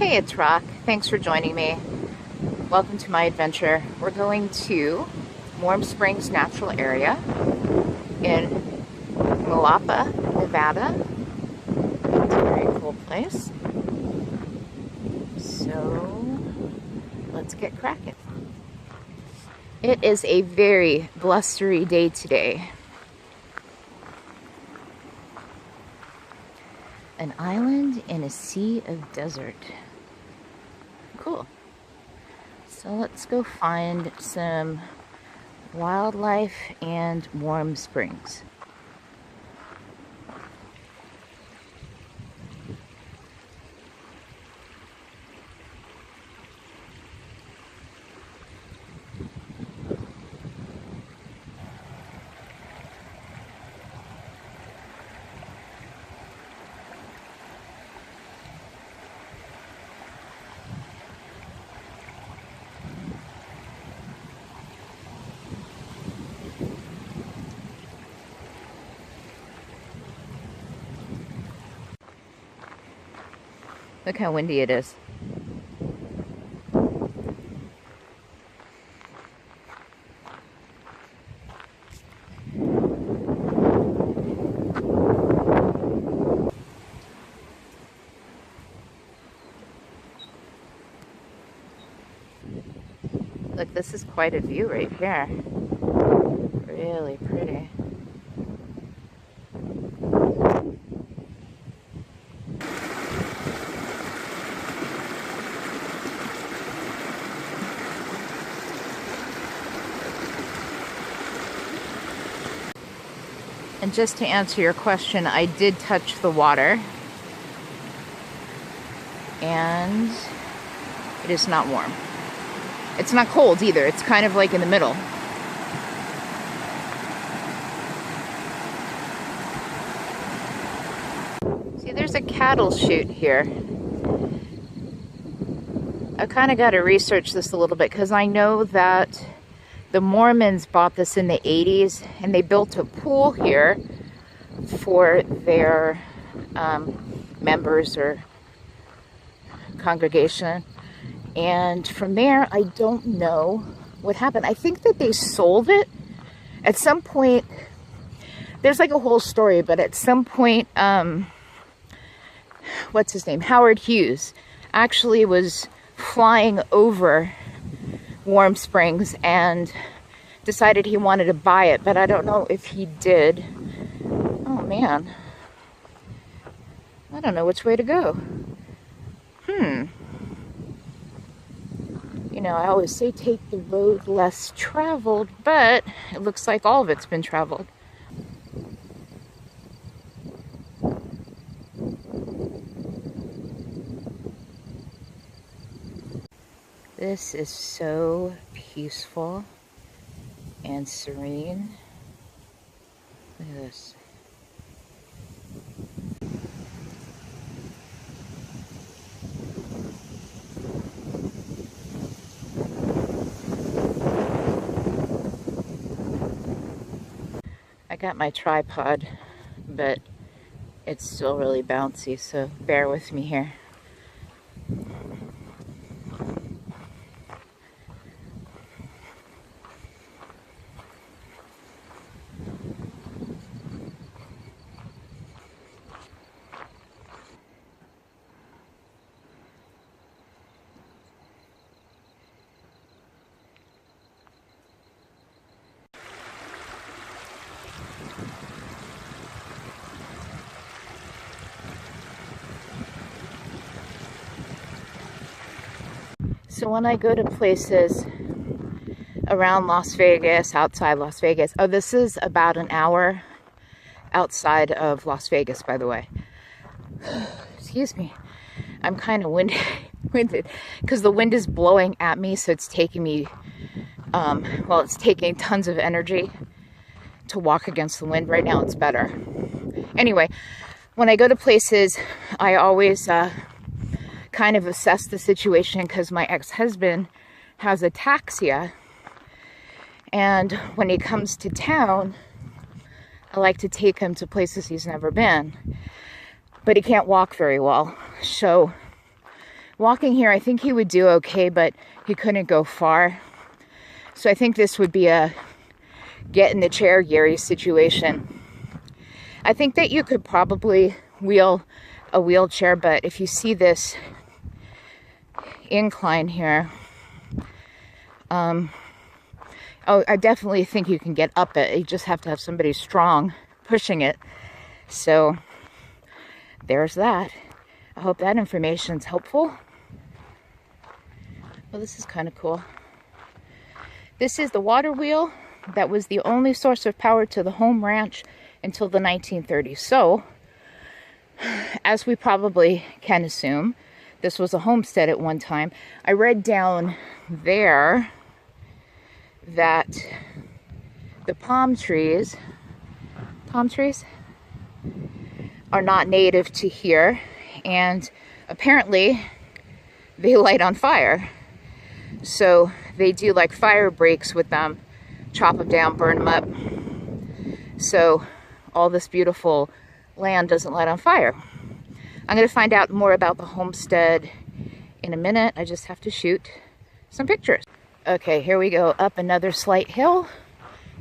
Hey, it's Rock. Thanks for joining me. Welcome to my adventure. We're going to Warm Springs Natural Area in Moapa, Nevada. It's a very cool place. So let's get cracking. It is a very blustery day today. An island in a sea of desert. Cool. So let's go find some wildlife and warm springs. Look how windy it is. Look, this is quite a view right here. Really pretty. And just to answer your question, I did touch the water. And it is not warm. It's not cold either. It's kind of like in the middle. See, there's a cattle chute here. I kind of got to research this a little bit because I know that the Mormons bought this in the 80s and they built a pool here for their members or congregation. And from there, I don't know what happened. I think that they sold it at some point. There's like a whole story, but at some point, what's his name? Howard Hughes actually was flying over Warm Springs and decided he wanted to buy it, but I don't know if he did. Oh man. I don't know which way to go. You know, I always say take the road less traveled, but it looks like all of it's been traveled. This is so peaceful and serene. Look at this. I got my tripod, but it's still really bouncy, so bear with me here. So when I go to places around Las Vegas, outside Las Vegas, oh, this is about an hour outside of Las Vegas, by the way. Excuse me. I'm kind of winded because the wind is blowing at me, so it's taking me, well, it's taking tons of energy to walk against the wind. Right now it's better. Anyway, when I go to places, I always kind of assess the situation because my ex-husband has ataxia, and when he comes to town, I like to take him to places he's never been, but he can't walk very well. So walking here, I think he would do okay, but he couldn't go far. So I think this would be a get in the chair, Gary situation. I think that you could probably wheel a wheelchair, but if you see this incline here, oh, I definitely think you can get up it. You just have to have somebody strong pushing it. So there's that. I hope that information's helpful. Well, this is kind of cool. This is the water wheel that was the only source of power to the home ranch until the 1930s. So, as we probably can assume, this was a homestead at one time. I read down there that the palm trees are not native to here, and apparently they light on fire. So they do like fire breaks with them, chop them down, burn them up. So all this beautiful land doesn't light on fire. I'm going to find out more about the homestead in a minute. I just have to shoot some pictures. Okay, here we go up another slight hill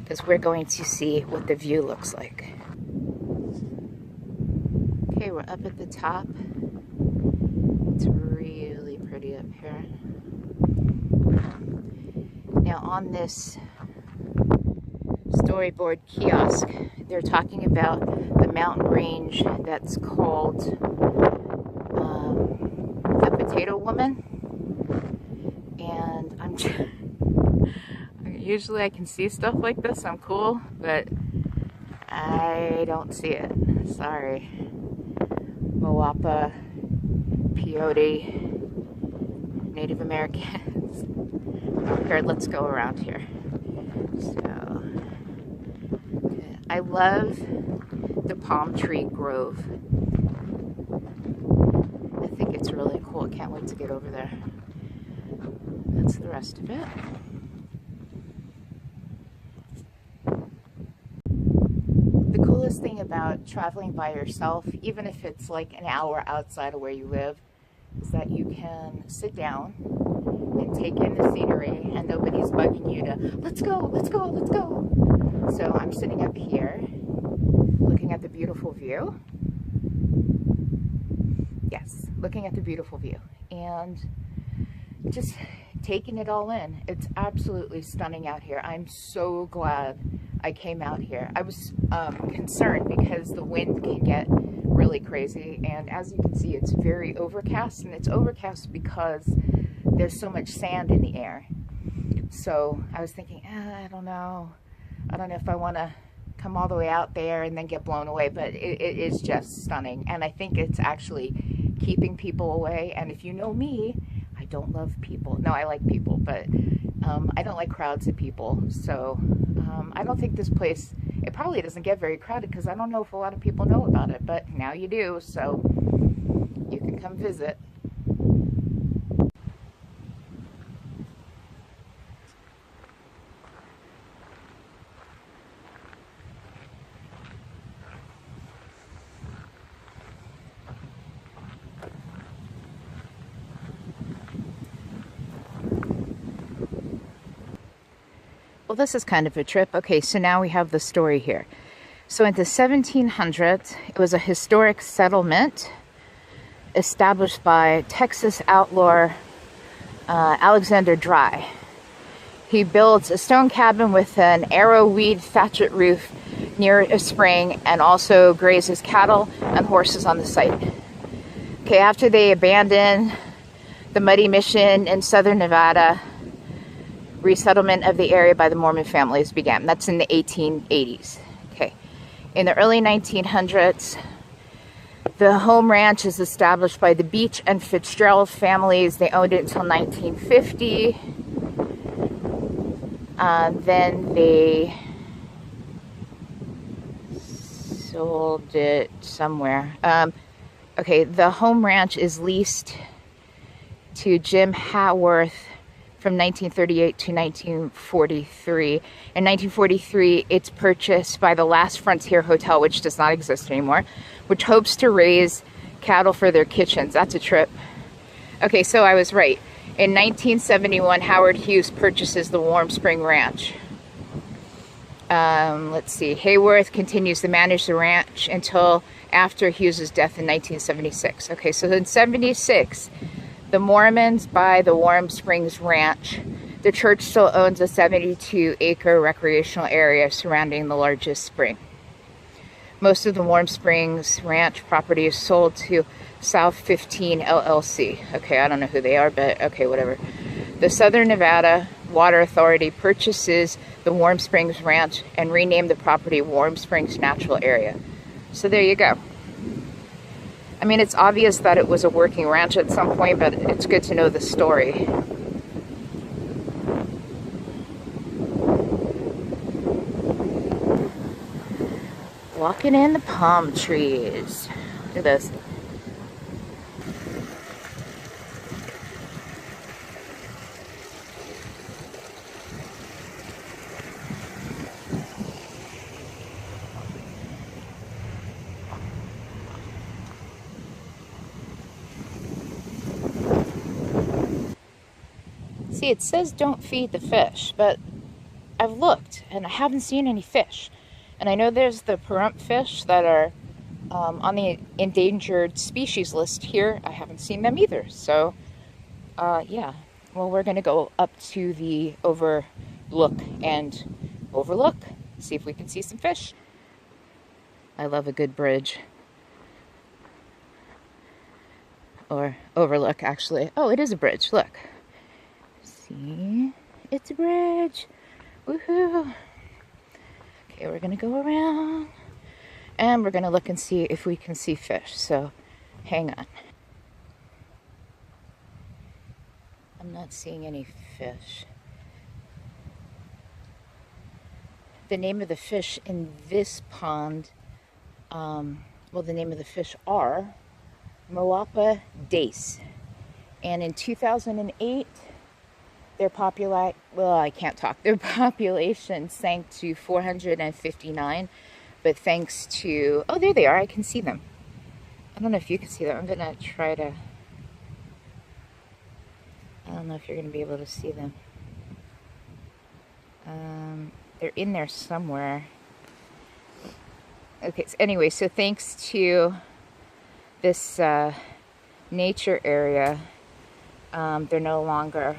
because we're going to see what the view looks like. Okay, we're up at the top. It's really pretty up here. Now on this storyboard kiosk, they're talking about the mountain range that's called the Potato Woman. And I'm just, usually I can see stuff like this, I'm cool, but I don't see it. Sorry. Moapa, Peyote, Native Americans. Okay, let's go around here. So, I love the palm tree grove. I think it's really cool. I can't wait to get over there. That's the rest of it. The coolest thing about traveling by yourself, even if it's like an hour outside of where you live, is that you can sit down and take in the scenery and nobody's bugging you to, let's go, let's go, let's go. So I'm sitting up here looking at the beautiful view. Yes, looking at the beautiful view and just taking it all in. It's absolutely stunning out here. I'm so glad I came out here. I was concerned because the wind can get really crazy, and as you can see, it's very overcast, and it's overcast because there's so much sand in the air. So I was thinking, I don't know if I want to come all the way out there and then get blown away, but it is just stunning, and I think it's actually keeping people away. And if you know me, I don't love people. No, I like people, but I don't like crowds of people. So I don't think this place, it probably doesn't get very crowded because I don't know if a lot of people know about it, but now you do, so you can come visit. Well, this is kind of a trip. Okay, so now we have the story here. So in the 1700s, it was a historic settlement established by Texas outlaw Alexander Dry. He builds a stone cabin with an arrowweed thatchet roof near a spring and also grazes cattle and horses on the site. Okay, after they abandoned the Muddy Mission in southern Nevada, resettlement of the area by the Mormon families began. That's in the 1880s. Okay. In the early 1900s, the home ranch is established by the Beach and Fitzgerald families. They owned it until 1950. Then they sold it somewhere. Okay, the home ranch is leased to Jim Haworth from 1938 to 1943. In 1943, it's purchased by the Last Frontier Hotel, which does not exist anymore, which hopes to raise cattle for their kitchens. That's a trip. Okay, so I was right. In 1971, Howard Hughes purchases the Warm Spring Ranch. Let's see. Hayworth continues to manage the ranch until after Hughes' death in 1976. Okay, so in 76, the Mormons buy the Warm Springs Ranch. The church still owns a 72-acre recreational area surrounding the largest spring. Most of the Warm Springs Ranch property is sold to South 15 LLC. Okay, I don't know who they are, but okay, whatever. The Southern Nevada Water Authority purchases the Warm Springs Ranch and renamed the property Warm Springs Natural Area. So there you go. I mean, it's obvious that it was a working ranch at some point, but it's good to know the story. Walking in the palm trees. Look at this. See, it says don't feed the fish, but I've looked and I haven't seen any fish. And I know there's the pahrump fish that are on the endangered species list here. I haven't seen them either. So, yeah. Well, we're going to go up to the overlook and overlook, see if we can see some fish. I love a good bridge. Or overlook, actually. Oh, it is a bridge. Look. See? It's a bridge. Woohoo! Okay, we're gonna go around and we're gonna look and see if we can see fish. So, hang on. I'm not seeing any fish. The name of the fish in this pond, well, the name of the fish are Moapa dace. And in 2008, their population sank to 459, but thanks to, oh, there they are, I can see them. I don't know if you can see them. I'm gonna try to, I don't know if you're gonna be able to see them. They're in there somewhere. Okay, so anyway, so thanks to this nature area, they're no longer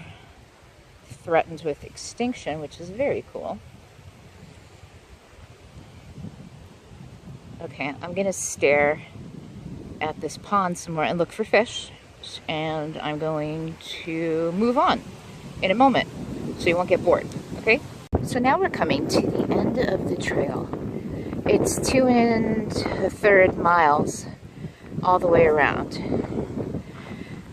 threatened with extinction, which is very cool. Okay, I'm gonna stare at this pond some more and look for fish, and I'm going to move on in a moment so you won't get bored. Okay, so now we're coming to the end of the trail. It's 2 1/3 miles all the way around.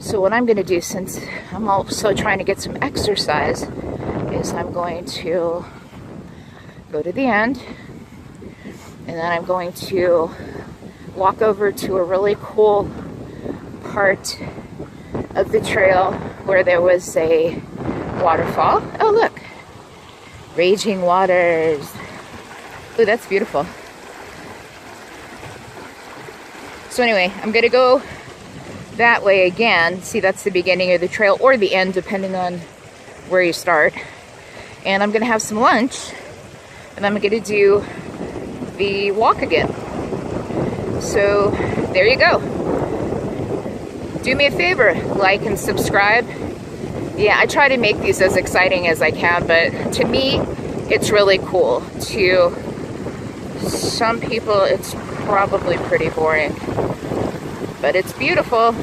So what I'm going to do, since I'm also trying to get some exercise, is I'm going to go to the end, and then I'm going to walk over to a really cool part of the trail where there was a waterfall. Oh, look! Raging waters. Ooh, that's beautiful. So anyway, I'm going to go that way again. See, that's the beginning of the trail, or the end, depending on where you start. And I'm gonna have some lunch, and I'm gonna do the walk again. So there you go. Do me a favor, like and subscribe. Yeah, I try to make these as exciting as I can, but to me it's really cool. To some people it's probably pretty boring, but it's beautiful.